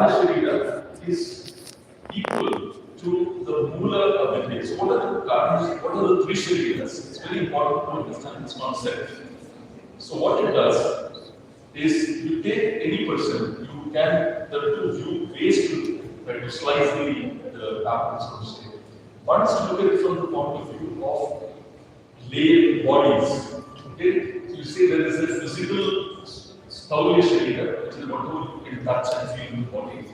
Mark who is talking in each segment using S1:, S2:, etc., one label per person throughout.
S1: Karana Sharira is equal to the Mula Avidya. So what are the three Shariras? It's very important to understand this concept. So what it does is you take any person, you can view ways to slice the apple, so to say. One is to look at it from the point of view of layered bodies. Okay? So you see there is a physical Staulya Sharira, which is whatever you can touch and feel in the body.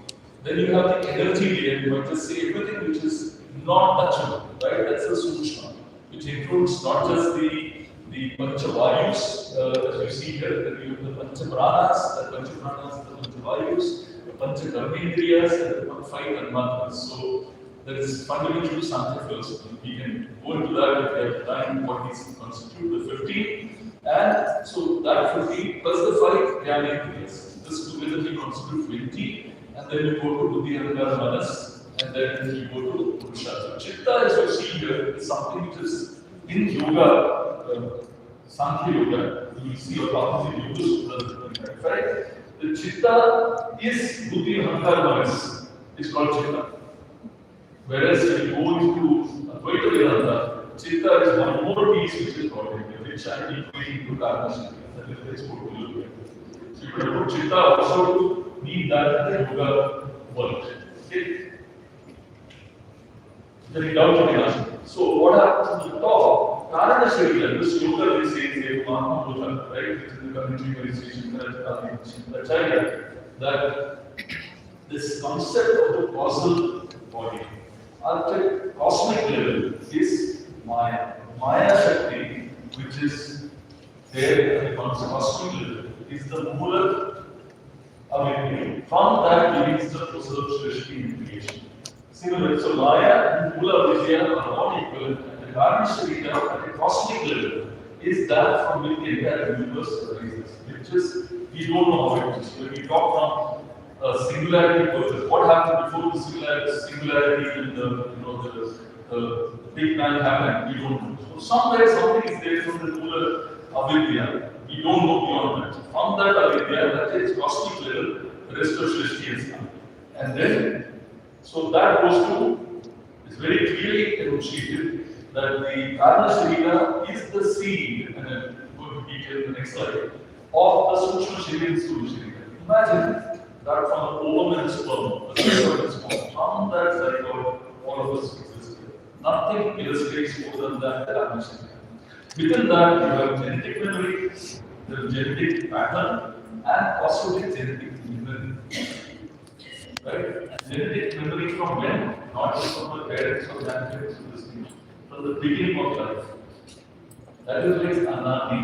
S1: Then you have the energy layer, you might just say everything which is not touchable, right? That's the Sukshma, which includes not just the Panchavayus, as you see here, then you have the Panchapranas, the Panchavayus, the Panchakarmendriyas, and the 5 Tanmatras. So there is fundamental Sankhya philosophy. We can go into that if we have time, what these constitute, the 15. And so that 15 plus the 5 Jnanendriyas. This together we constitute 20. And then you go to Buddhi, Ahankara, Manas, and then you go to Purusha. So Chitta, as you see here, is something which is in yoga, Sankhya Yoga. You will see a lot of the Yoga Sutras, right? The Chitta is Buddhi, Ahankara, Manas. It's called Chitta. Whereas when you go into Advaita Vedanta, Chitta is one more piece which is called Yoga, which I will put into Karana. That is the next portfolio. So you can put Chitta also to need that in the yoga world. Okay? Very doubt you can ask. So what happens in the top? Karana Sharira, this yoga they say is a Mahamsa, right? Which is the commentary meditation that this concept of the causal body at a cosmic level is Maya. Maya Shakti, which is there at the cosmic level, is the Mula Avidya. From that begins the process of Srishti and creation. Similarly, so Maya and Mula Avidya are all equal, and the Karana Sharira at a cosmic level is that from which the entire universe arises. Which is, we don't know how it is. When we talk from a singularity process, what happened before the singularity and the Big Bang happened, we don't know. So somewhere something is there from the Mula Avidya. We don't know beyond that. From that Avidya, that is cosmic level, the rest of Srishti has come. And then, so that goes to, it's very clearly enunciated that the Karana Sharira is the seed, and I'm going to detail in the next slide, of the Sukshma Sharira and Sthula Sharira. Imagine that from the ovum and sperm, the zygote is formed. From that zygote, all of us exist. Nothing illustrates more than that Karana Sharira. Within that, you have genetic memory, the genetic pattern, and also the genetic memory. Right? Genetic memory from when? Not just from the parents or grandparents, from the beginning of life. That is like Anani.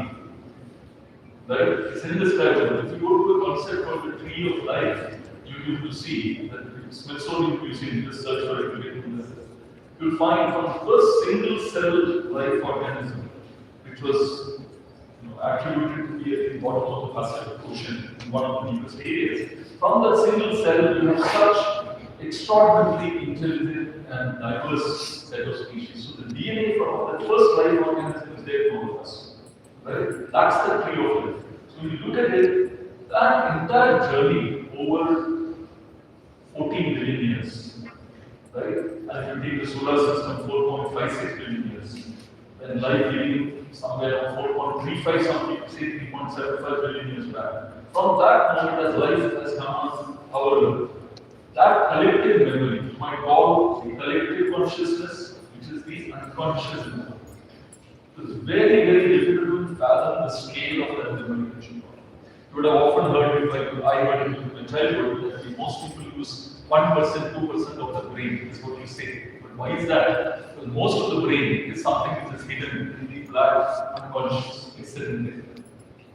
S1: Right? It's indescribable. If you go to the concept of the tree of life, you will see that Smithsonian Museum, just search for it, you'll find from the first single cell life organism, which was attributed to be at the bottom of the Pacific Ocean in one of the deepest areas. From that single cell, you have such extraordinarily intelligent and diverse set of species. So the DNA from that first life organism is there for all of us. Right? That's the tree of life. So when you look at it, that entire journey over 14 billion years, right? And if you take the solar system, 4.56 billion years. And life living somewhere around 4.35, some people say 3.75 billion years back. From that moment, as life has come on our level, that collective memory, you might call the collective consciousness, which is the unconscious memory. It's very, very difficult to fathom the scale of that memory that you got. You would have often heard it, I heard it in my childhood, that most people use 1%, 2% of the brain, is what you say. But why is that? Because most of the brain is something which is hidden in the black unconscious. It's sitting there.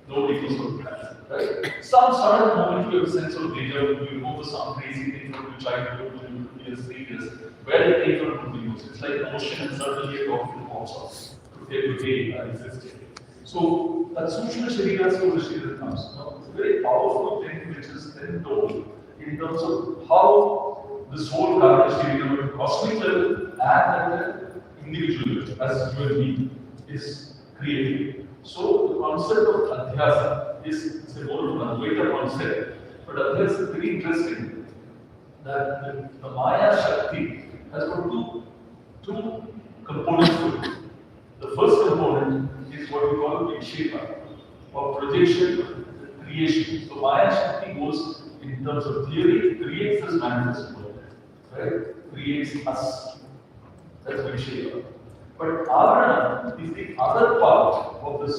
S1: Nobody knows what that is. Right? Some sudden moment you have a sense of deja vu, you remember some crazy thing from your childhood, 2 years, 3 years, where the thing from the news. It's like an ocean and suddenly it often pops up. Today I existed. So that Sukshma Sharira, Sthula Sharira comes. It's a very powerful thing which is then told in terms of how this whole Karana Sharira at cosmic level and at the individual level, as you and me, is created. So the concept of Adhyasa is a more Advaita concept, but Adhyasa is very interesting. that the Maya Shakti has got two components to it. The first component is what we call Vikshepa, or projection, creation. So Maya Shakti goes in terms of theory, creates this manifest world, right? Creates us. That's Vikshepa. But Avarana is the other part of this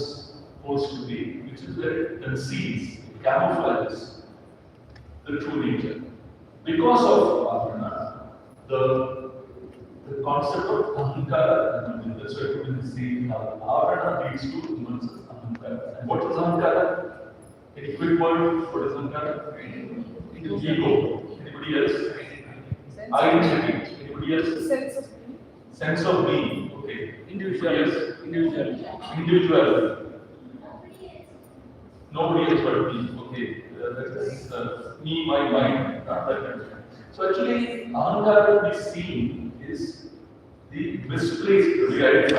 S1: supposed to be, which is where it conceals, it camouflages the true nature. Because of Avarana, the concept of Ahankara, that's why we will see how Avarana leads to immense Ahankara. And what is Ahankara? Any quick word? What is Ahankara? Ego. Anybody else? Identity. Anybody else? Sense of being. Okay. Individuality. Nobody else but me. Okay. That is me, my mind. So actually, Ahankara we see is the misplaced reality,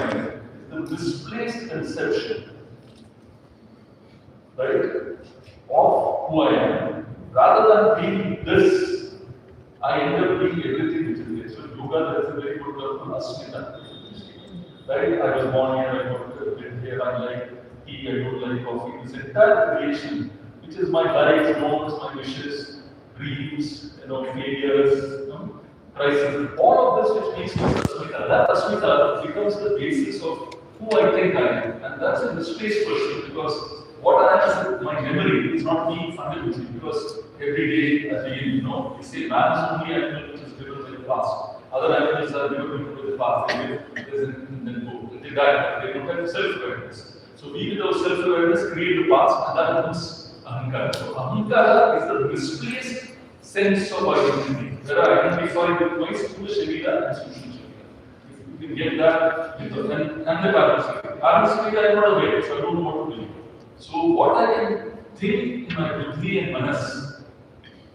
S1: the misplaced conception, right, of who I am. Rather than being this, I end up being everything which is there. So yoga, that's a very good term for asmita. Right? I was born here, I got lived here, I like tea, I don't like coffee. This entire creation, which is my life, wants, my wishes, dreams, failures, crises, all of this which makes me asmita. That asmita becomes the basis of who I think I am. And that's a misplaced person, because what I am is my memory is not being fundamental, because every day as we say man is only animal which is driven by the past. Other animals are never driven by the past. They live in the book. They die. They don't have self-awareness. So we with our self-awareness create the past, and that becomes Ahankara. So Ahankara is the misplaced sense of identity, where I identify with my Sthula Sharira and Sukshma Sharira. You can get that with the and the Karma Sharira. Karma Sharira I am not aware, so I don't know what to do. So what I can think in my buddhi and manas,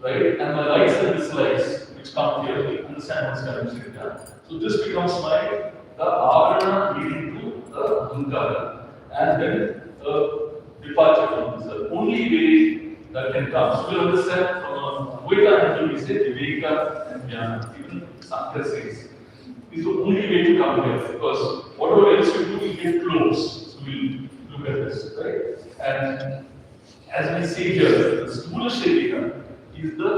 S1: right, and my likes and dislikes, which come clearly, understand what's Karma Sharira. So this becomes the Avarana leading to the Ahankara, and then departure from this. The only way that can come. So we'll understand from a Viveka angle, we say Viveka and Jnana, even Sankhya says. Is the only way to come here, because whatever else you do, you get close. So we'll look at this, right? And as we see here, the Sthula Sharira is the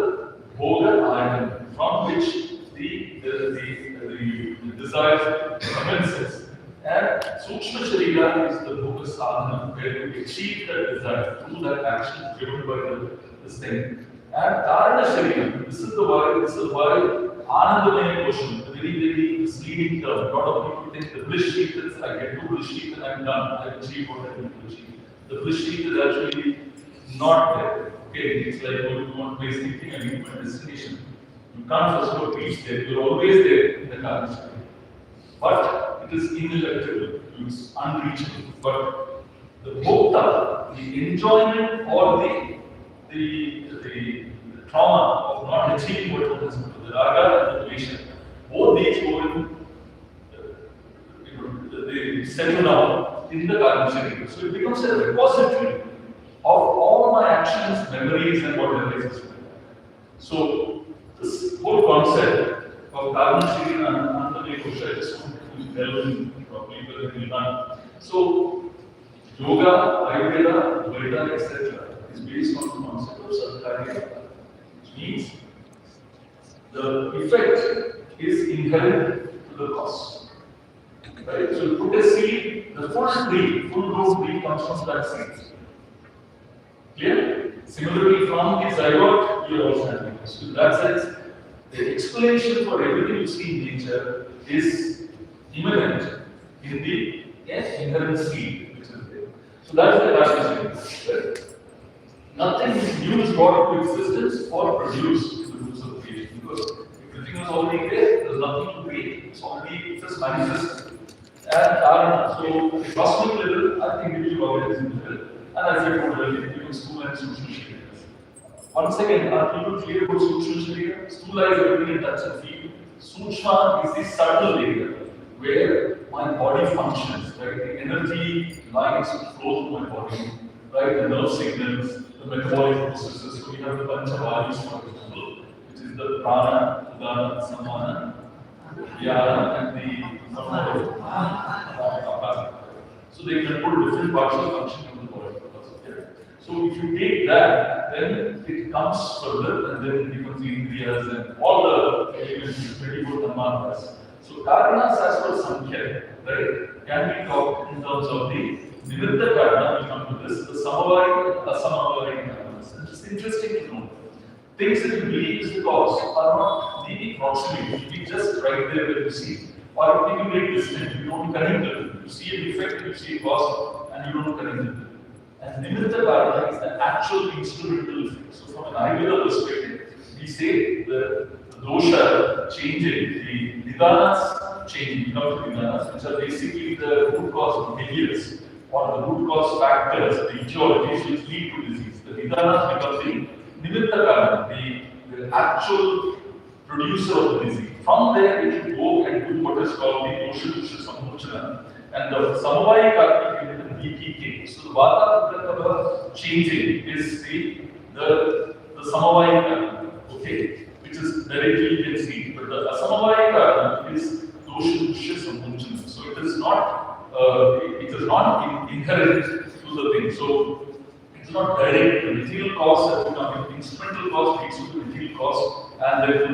S1: Bhoga item from which the desire commences. And Sukshma Sharira is the Bhoga sadhana, where you achieve that desire through that action driven by this thing. And Dharana Sharira, this is why Anandamaya Kosha, the very misleading term. A lot of people think the bliss sheet is I get to bliss sheet and I'm done, I've achieved what I need to achieve. The bliss sheet is actually not there. Okay, it's like going to one place thinking I need my destination. You can't first of all reach there, you're always there in the Dharana Sharira. But it is ineluctable, it's unreachable. But the bhokta, the enjoyment or the trauma of not achieving what one has to do, the raga and the dvesha, both these go in, they settle down in the Karma Sharira. So it becomes a repository of all my actions, memories, and whatever exists. So this whole concept of Karma Sharira and Anandamaya Kosha, I just want to delve in properly because it will not. So yoga, Ayurveda, Veda, etc. is based on the concept of Sadhana, which means the effect is inherent to the cause. Right? So you put a seed, the full grown tree comes from that seed. Clear? Similarly, from the zygote, you are also having this. So in that sense, the explanation for everything you see in nature is immanent in the inherent seed which is there. So that's the Karma Sharira. Right? Nothing new is brought into existence or produced in the rules of creation, because everything is already there, there's nothing to create, it's already just manifested. And so the cosmic level at the individual organism level, and as I told earlier, even Sthula and Sukshma Sharira. Once again, are people clear about Sukshma Sharira? Sthula is everything in touch and feel. Sukshma is the subtle area where my body functions, right? The energy lines flow through my body, right? The nerve signals, the metabolic processes. So we have the Panchavayus, for example, which is the prana, udana, samana, vyana, and the samana. So they control different parts of function of the body. So if you take that, then it comes further and then it becomes indriyas and all the elements, 24 dhammas. So karanas as per Sankhya, right, can be talked in terms of the nimitta karana, we come to this, the samavai and asamavai karanas. It's interesting to know. Things that you believe is the cause are not the proximity. You just right there when you see. Or if you make distant, you don't connect it. You see a defect, you see a cause, and you don't connect it. And nimitta karana is the actual instrumental effect. So from an Ayurveda perspective, we say the dosha changing, the nidanas changing, you know, nidanas, which are basically the root cause of behaviors or the root cause factors, the etiologies which lead to disease. The nidanas become the nimitta karana, the actual producer of the disease. From there, it will go and do what is called the dosha sammochana. And the samavai karana is the BPK. So the vata pitta changing is the samavai karana, okay, which is directly you can see. But the asamavai karana is dosha sammochana. So it is not inherent to the thing. So it's not direct. The material cause has become an instrumental cause leads to the material cause, and then to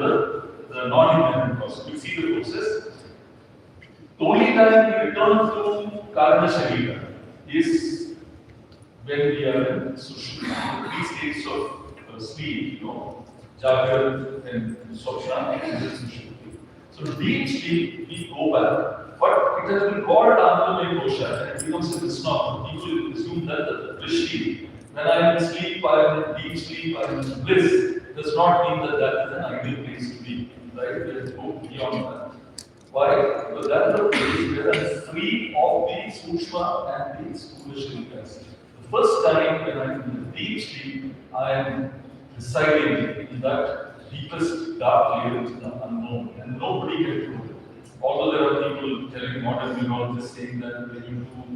S1: the non-inherent cause. You see the process. The only time we return to Karana Sharira is when we are in Sushumna, three states of sleep, you know, Jagrat and Swapna and Sushumna. So deep sleep, we go back, but it has been called Anandamaya Kosha and it becomes a misnomer. People assume that the Vrishti, when I am in sleep, I am in deep sleep, I am in bliss, does not mean that that is an ideal place to be. Right? There is go beyond that. Why? Because that is the place where I am free of the Sukshma and the Sthula Shariras. The first time when I am in the deep sleep, I am residing in that deepest dark layer which is the unknown, and nobody can do it. Although there are people telling modern neurologists saying that when you put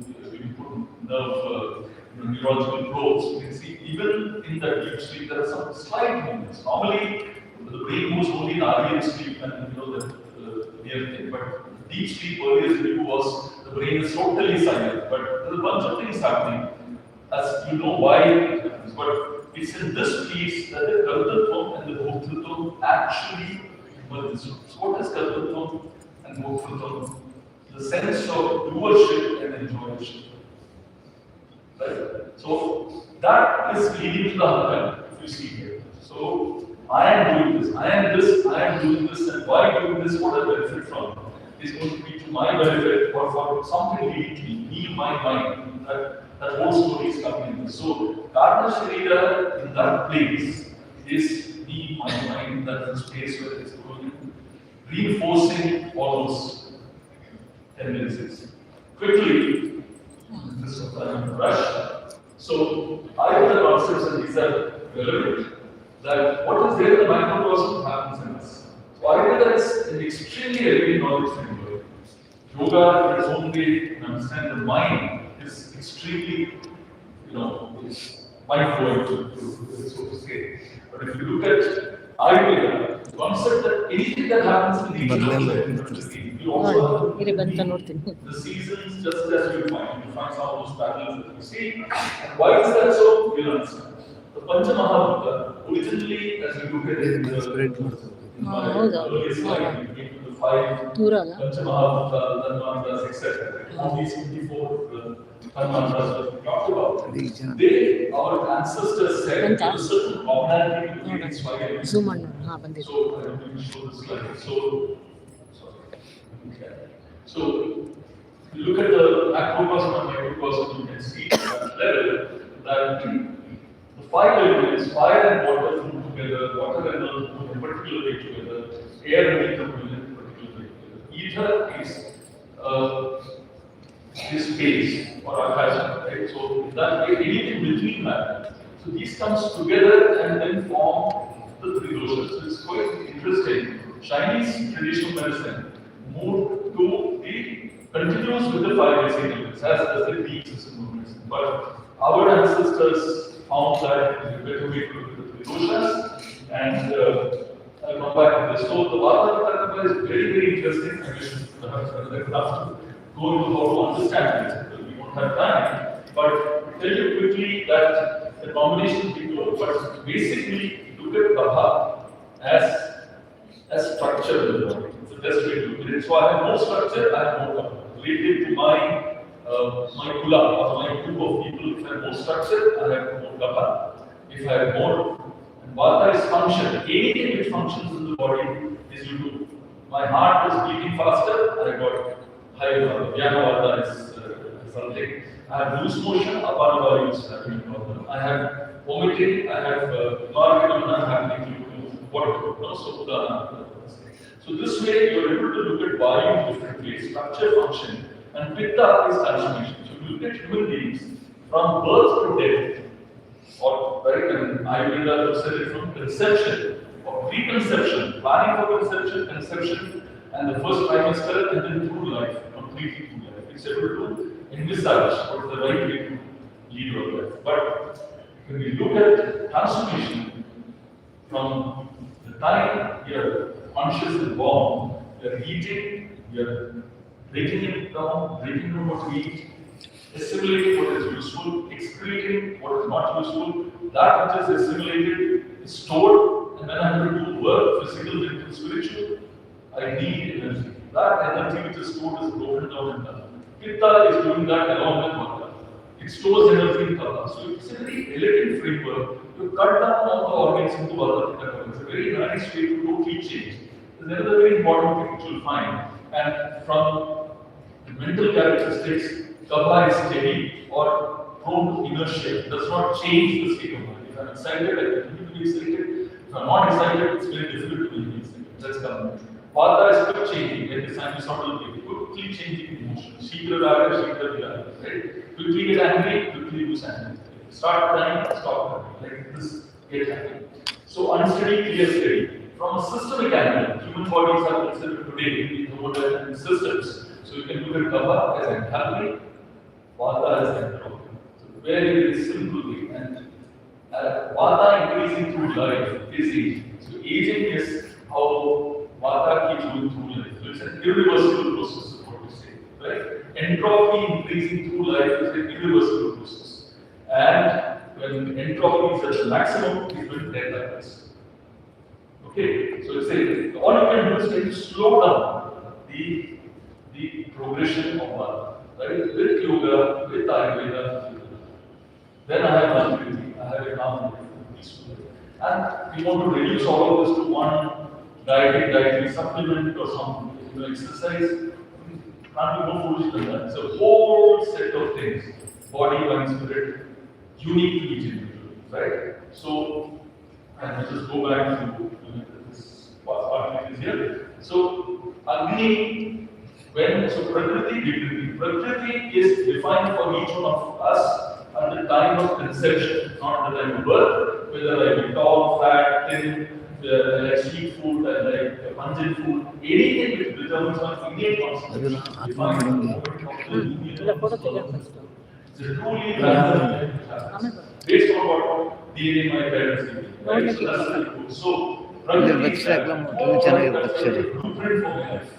S1: neurological probes, you can see even in that deep sleep there are some slight movements. Normally, the brain moves only in REM sleep, and you know that real thing. But deep sleep earlier view was the brain is totally silent, but there's a bunch of things happening. As you know why it happens, but it's in this piece that the Kartatvam and the Bhoktritvam actually merge. So what is Kartatvam and Bhoktritvam? The sense of doership and enjoyership. Right? So that is leading to the Ahankara, if you see here. So I am doing this, I am this, I am doing this, and why doing this, what I benefit from is going to be to my benefit or for something leading me, my mind. That whole story is coming in. So Karana Sharira in that place is me, my mind, that space where it's going, reinforcing all those tendencies. Quickly, this is a rush. So I have the concepts and these are relevant. That what is there in the microcosm happens in us. So I think that's an extremely relevant knowledge framework. Yoga in its own way, you understand the mind is extremely, is mind-blowing so to say. But if you look at Ayurveda, the concept that anything that happens in nature you also have the seasons just as you find some of those patterns that you see. And why is that so? You'll understand. The Paramahamsa originally, as we look at it, the earliest slide, we came to the five Paramahamsa, Dharmantas, etc. All these 24 Dharmantas that we talked about, our ancestors said there was certain commonality between these five elements. So, I'm going to show this slide. So, you look at the macrocosm and microcosm, you can see at that level that the five elements, fire and water move together, water and earth move in a particular way together, air and ether move in a particular way together. Ether is space or akasha, right? So in that way, anything between that. So these comes together and then form the three doshas. So it's quite interesting. Chinese traditional medicine moved to the continues with the five basic elements as the deep system medicine. But our ancestors found that it is a better way to look at the doshas, and I'll come back to this. So the Vata Vitakapa is very, very interesting. I guess perhaps I will have to go into how to understand this because we won't have time. But tell you quickly that the combination we go, but basically look at Kapha as structure in the body. It's the best way to look at it. So I have no structure, I have no Kapha. Related to my kula or my group of people, if I have more structure, I have more Kapha. If I have more Vata is function. Anything which functions in the body is you do. My heart is beating faster, I got high Vata. Vyana Vata is something. I have loose motion, Apana Vata is having a problem. I have vomiting, I have Margamana happening due to water. So this way you are able to look at Vayu in different ways, structure, function, and Pitta is transformation. So you look at human beings from birth to death. Or right, and Ayurveda looks at it from conception or preconception, planning for conception, conception, and the first trimester, and then through life, completely through life. It's able to envisage what is the right way to lead your life. But when we look at transformation from the time you're conscious and born, you're eating, you're breaking it down, breaking down what we eat, assimilating what is useful, excreting what is not useful, that which is assimilated is stored, and when I'm going to do work, physical, mental, spiritual, I need energy. That energy which is stored is broken down and done. Pitta is doing that along with Vata. It stores energy in Kapha. So it's a very elegant framework. You cut down all the organs into Vata Pitta Kapha. It's a very nice way to totally change. There's another very important thing which you'll find. And from the mental characteristics, Kapha is steady or prone to inertia. It does not change the state of mind. If I'm excited, I continue to be excited. If I'm not excited, it's very difficult to be excited. That's Kapha. Vata is quick changing, like the scientist not will be quickly changing emotions. Shikra Raga, Shikra Viraga, right? Quickly get angry, quickly lose anger. Start crying, stop crying. Like this, get happy. So unsteady, clear, steady. From a systemic angle, human bodies are considered today in the modern systems. So you can look at Kapha as enthalpy, Vata as entropy. So very, very simple way. And Vata increasing through life is aging. So aging is how Vata keeps going through life. So it's an irreversible process, is what we say. Right? Entropy increasing through life is an irreversible process. And when entropy is at the maximum, is when death happens. Okay? So it's a, all you can do is try to slow down the progression of Vata. Right? With yoga, with Ayurveda, then I have longevity, I have a calm life, peaceful life. And we want to reduce all of this to one dietary supplement or some exercise. Can't be more foolish than that. It's a whole set of things, body, mind, spirit, unique to each individual, right? So, and I'll just go back to this part which is here. So, Agni, so Prakriti is defined for each one of us at the time of conception, not at the time of birth, whether I be tall, fat, thin, I like sweet food, I like pungent food, anything which determines my innate constitution, defines the moment of the union of the soul. It's a truly random based on what DNA my parents give me. Right? So that's the good. So, Prakriti is a blueprint for my life.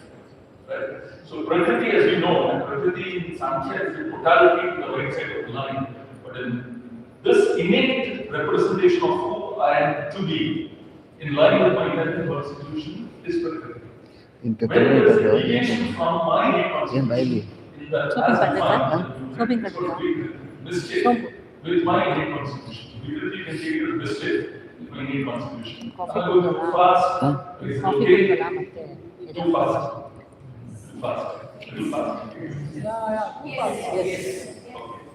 S1: Right? So Prakriti, as we know, and Prakriti in Sankhya is the totality to the right side of the line. But in this innate representation of who I am to be, in line with my inherent constitution, is Prakriti. When there is a deviation from my innate constitution, in that as I find, it's going to be mistake with my innate constitution. Prakriti can take it as mistake with my innate constitution. I'm going too fast. Is it okay? Too fast. Fast. Too fast. Yes.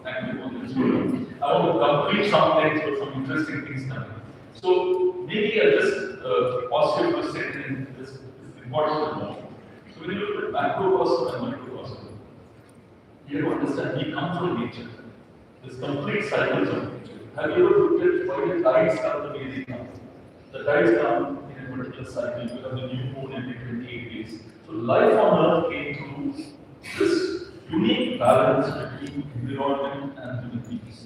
S1: Thank you. I want to complete some things or some interesting things now. So maybe I'll just pause here for a second. This is important to know. So when you look at macrocosm and microcosm, you have to understand we come from nature. There's complete cycles of nature. Have you ever looked at why the tides come the way they come? The tides come in a particular cycle. You have the new moon every 28 days. So life on Earth came through this unique balance between environment and human beings.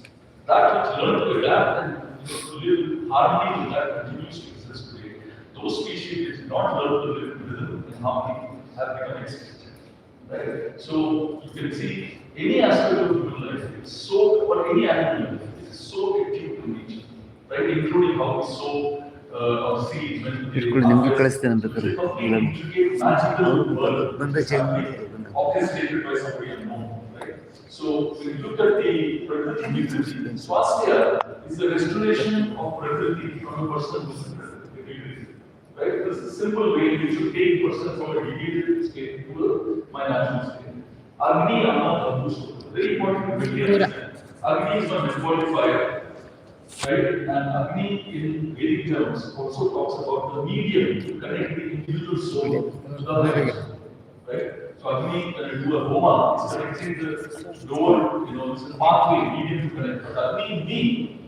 S1: That which learned to adapt and to live in harmony with that continues to exist today. The those species which did not learn to live in rhythm and harmony have become extinct. Right? So you can see any aspect of human life is so, or any animal life is so attuned to nature, right? Including how we sow our seeds when they harvest. It's a complete intricate magical world that's happening, orchestrated by somebody unknown, right? So when you look at the Prakriti, Swasthya is the restoration of Prakriti from a person who is in Prakriti. Right? This is a simple way you should take person from a deviated state to my natural state. Agni, Amma, Dhammusu. Very important to really understand. Agni is not metabolic fire. Right? And Agni in Vedic terms also talks about the medium to connect the individual soul to the higher. Right? So Agni, when you do a homa, is connecting the lower, it's a pathway, medium to connect. But Agni in me,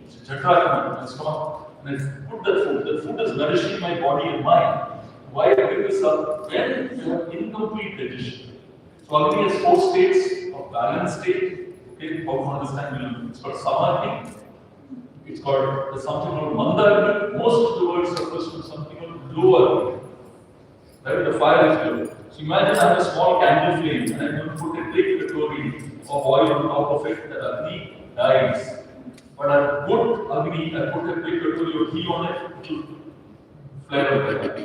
S1: it's a Chakra, it's not. And I put that food. The food is nourishing my body and mind. Why I bring this up? When you have incomplete digestion. So Agni has 4 states of balanced state. Okay, how to understand? It's called Samadhi. It's called something called Mandagni. Most of the world refers to something called low Agni. Right? The fire is low. So imagine I have a small candle flame and I'm going to put a big category of oil on top of it. That Agni dies. But I put Agni, I put a big category of heat on it, it will flare up.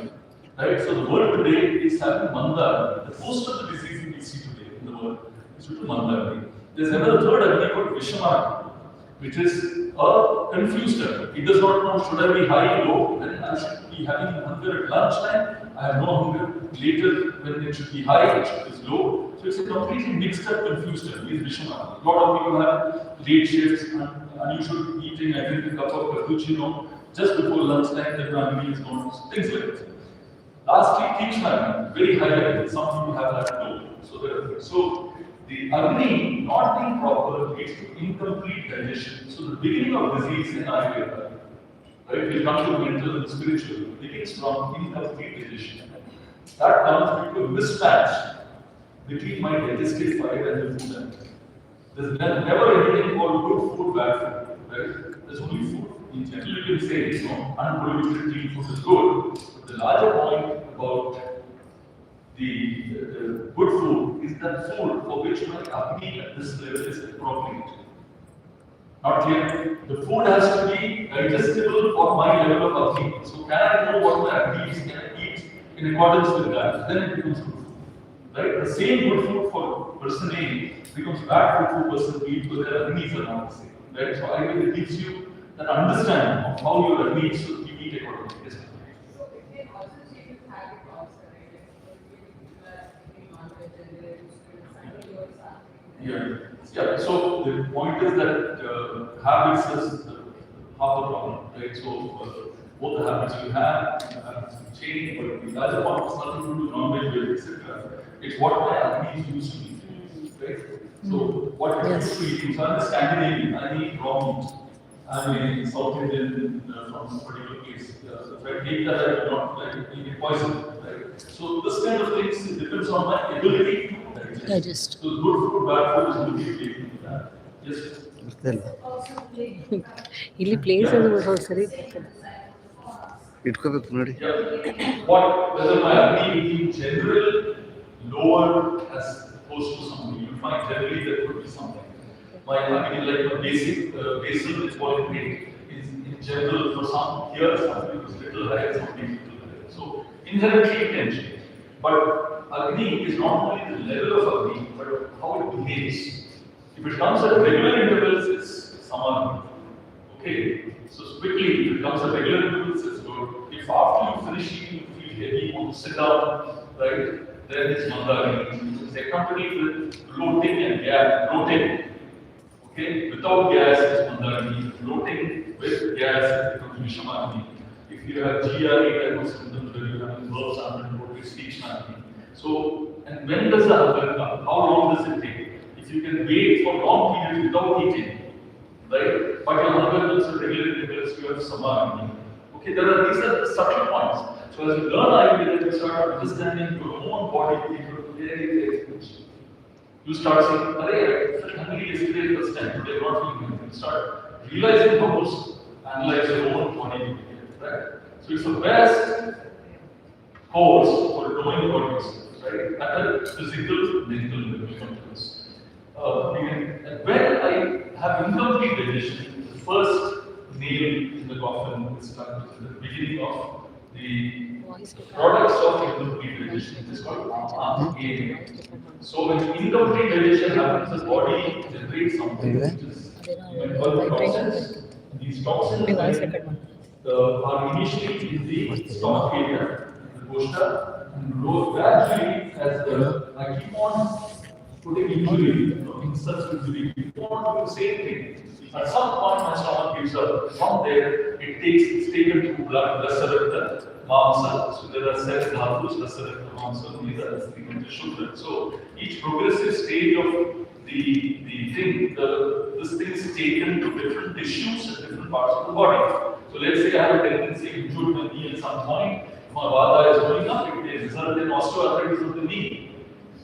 S1: Right? So the world today is having Manda. Most of the diseases we see today in the world is due to Manda. There's another third Agni called Vishama, which is a confused Agni. It does not know should I be high or low, and I should be having hunger at lunchtime. I have no hunger. Later, when it should be high, it is low. So it's a completely mixed up, confused Agni. It's Vishama. A lot of people have late shifts and unusual eating. I drink a cup of cappuccino just before lunchtime. Then my meal is gone. Things like that. Lastly, Tikshna, very high level. Some people have that too. So the Agni not being proper leads to incomplete digestion. So the beginning of disease in Ayurveda, right, will come to mental and spiritual, begins from incomplete digestion. That comes due to a mismatch between my digestive fire and the food. There's never anything called good food, bad food, right? There's only food. In general, you can say, unpolluted clean food is good. But the larger point about the good food is that food for which my Agni at this level is appropriate. Not clear. The food has to be digestible for my level of Agni. So can I know what my Agni is? Can I eat in accordance with that? Then it becomes good food. Right? The same good food for person A becomes bad food for person B because their Agnis are not the same. Right? So Ayurveda gives you that understanding of how your Agni is, so you eat accordingly. Yes.
S2: So it can also change the habit also, right?
S1: Yeah. So the point is that habits is half the problem, right? So both the habits you have change, but the larger part is nothing to do with non-veg, etc. It's what my Agni is used to eat, right? So what it used to eat, so I'm a Scandinavian, I eat raw meat. I'm a South Indian from a particular place. If I take that, I will not like eat poison, right? So this kind of things depends on my ability to digest. So good food, bad food is ability to take that. Yes.
S3: ಇಲ್ಲಿ place ಅದು ಸರಿ
S4: ಇಟ್ಕೋಬೇಕು ನೋಡಿ.
S1: What whether my Agni in general lower as opposed to something, you find generally there could be something. My Agni like a basic basal metabolic rate is in general for some here something is little higher, something little higher. So inherently it can change. But Agni is not only the level of Agni, but how it behaves. If it comes at regular intervals, it's Samadhi. Okay, so quickly, if it comes at regular intervals, it's good. If after you finish eating, you feel heavy, you want to sit down, right, then it's Mandagni. It's accompanied with bloating and bloating. Okay, without gas, it's Mandagni. Bloating with gas, it becomes Vishamagni. If you have GI type of symptoms where you have verbs and it's Tikshna. So, and when does the hunger come? How long does it take? If you can wait for long periods without eating, right? But your hunger is regular intervals, you have Samadhi. Okay, these are the subtle points. So as you learn Ayurveda, you start understanding your own body very, very close. You start saying, "Arey, I felt hungry yesterday first time, today I'm not feeling hungry." You start realizing how to analyze your own body, right? So it's the best course for knowing about yourself, right? At a physical, mental level. When I have incomplete digestion, the first nail in the coffin is struck at the beginning of the products of incomplete digestion. It is called AMA. So when incomplete digestion happens, the body generates something which is called toxins. These toxins are initially in the stomach area, the koshka, and grow gradually as I keep on putting injury, instance injury, keep on doing the same thing. At some point, my stomach gives up. From there, it's taken to blood, Rasarakta, Mamsa. So there are 7 dhatus, Rasarakta, Mamsa, these are the Shuddha. So each progressive stage of the thing, this thing is taken to different tissues and different parts of the body. So let's say I have a tendency to injure my knee at some point, my vata is going up, it may result in osteoarthritis of the knee.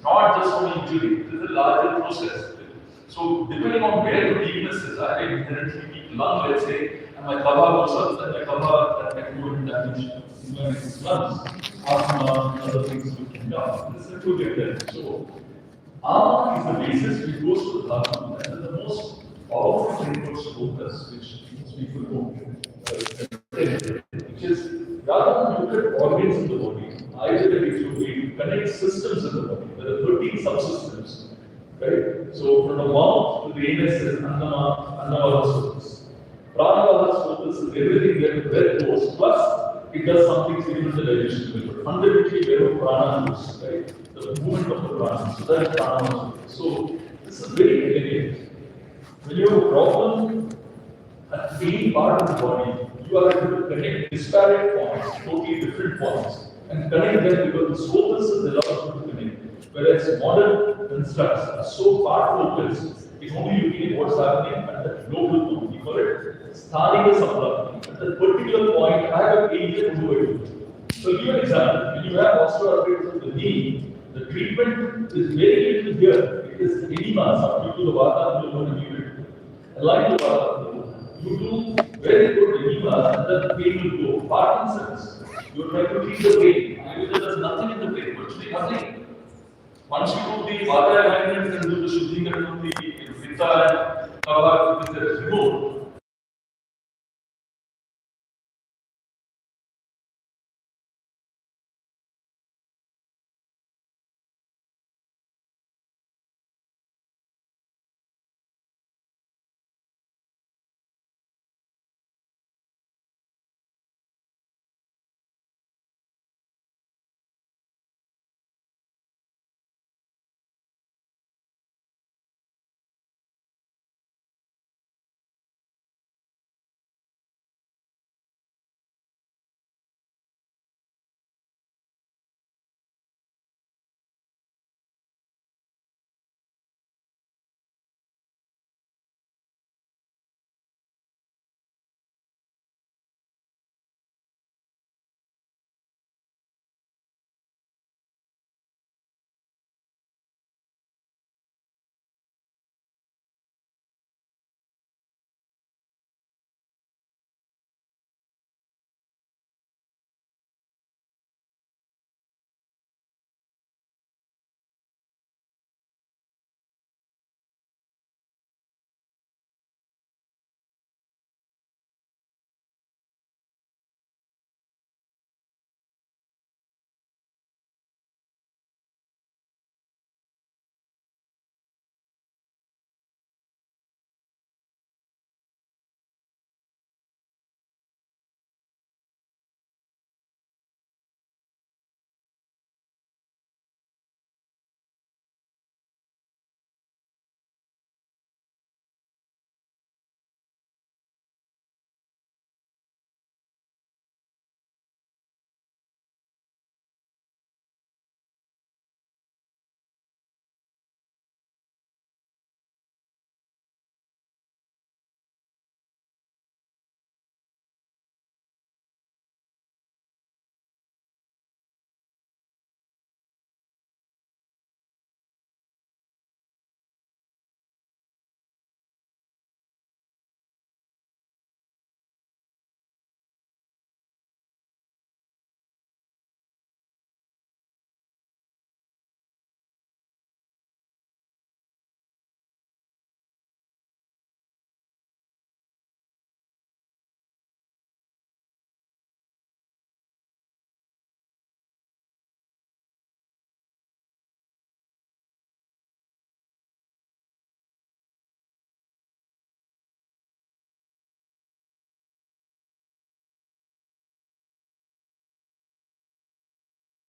S1: Not just from injury, it is a larger process. So depending on where the weakness is, I have inherently weak lung, let's say, and my kapha goes up, then my kapha that can go into damage in my lungs. Asthma, other things will come down. This is a two different. So Ama is the basis which goes to the dhatu, and the most powerful framework focus, which most people know, which is rather than look at organs in the body, either it should be to connect systems in the body. There are 13 subsystems, right? So from the mouth to the anus is Annavada surface. Pranavada surface is everything where the breath goes, plus it does something similar to the digestion. But fundamentally, where the prana goes, right? The movement of the prana. So that is Pranavada surface. So this is very elegant. When you have a problem at any part of the body, you are able to connect disparate points, totally different points, and connect them because the focus is allowed you to connect. Whereas modern constructs are so far focused, it's only looking at what's happening at the global point. We call it Sthanika Samprapti. At that particular point, I have an area to do it. So give an example. When you have osteoarthritis of the knee, the treatment is very little here. It is edema, some people the vata will not give it. Align the vata. You do very good edema and then the pain will go. Parkinson's, you are trying to treat the pain. Ayurveda does nothing in the pain, virtually nothing. Once you do the vata alignment and do the shuddhikaran of the pitta and kapha, which is removed,